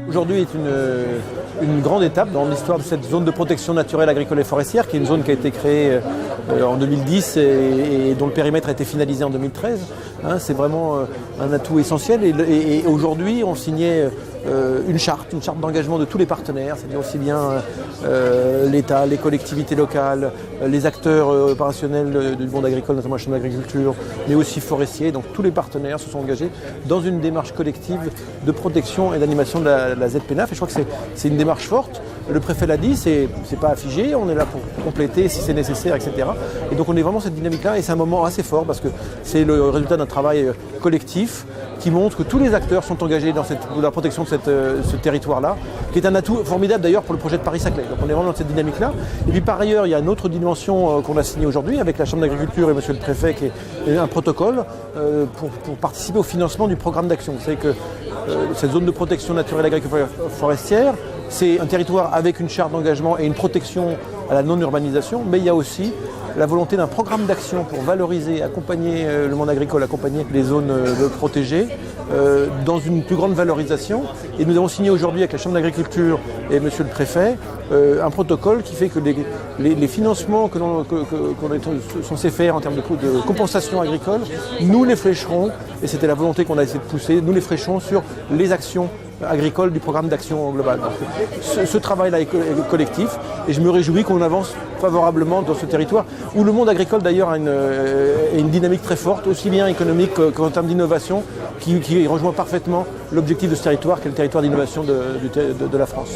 Aujourd'hui est une grande étape dans l'histoire de cette zone de protection naturelle agricole et forestière, qui est une zone qui a été créée en 2010 et dont le périmètre a été finalisé en 2013. C'est vraiment un atout essentiel et aujourd'hui on signait une charte d'engagement de tous les partenaires, c'est-à-dire aussi bien l'État, les collectivités locales, les acteurs opérationnels du monde agricole, notamment la Chambre d'agriculture, mais aussi forestiers. Donc tous les partenaires se sont engagés dans une démarche collective de protection et d'animation de la ZPNAF. Et je crois que c'est une démarche forte. Le préfet l'a dit, c'est pas figé, on est là pour compléter si c'est nécessaire, etc. Et donc on est vraiment cette dynamique-là et c'est un moment assez fort parce que c'est le résultat d'un travail collectif qui montre que tous les acteurs sont engagés dans la protection de ce territoire-là, qui est un atout formidable d'ailleurs pour le projet de Paris-Saclay. Donc on est vraiment dans cette dynamique-là. Et puis par ailleurs, il y a une autre dimension qu'on a signée aujourd'hui avec la Chambre d'agriculture et monsieur le préfet, qui est un protocole pour participer au financement du programme d'action. Vous savez que cette zone de protection naturelle agricole forestière, c'est un territoire avec une charte d'engagement et une protection à la non-urbanisation, mais il y a aussi la volonté d'un programme d'action pour valoriser, accompagner le monde agricole, accompagner les zones protégées dans une plus grande valorisation. Et nous avons signé aujourd'hui avec la Chambre d'agriculture et monsieur le préfet un protocole qui fait que les financements que l'on est censé faire en termes de compensation agricole, nous les flécherons, et c'était la volonté qu'on a essayé de pousser, nous les flécherons sur les actions agricole du programme d'action global. Donc, ce travail-là est collectif et je me réjouis qu'on avance favorablement dans ce territoire où le monde agricole d'ailleurs a une dynamique très forte, aussi bien économique qu'en termes d'innovation, qui rejoint parfaitement l'objectif de ce territoire qui est le territoire d'innovation de la France.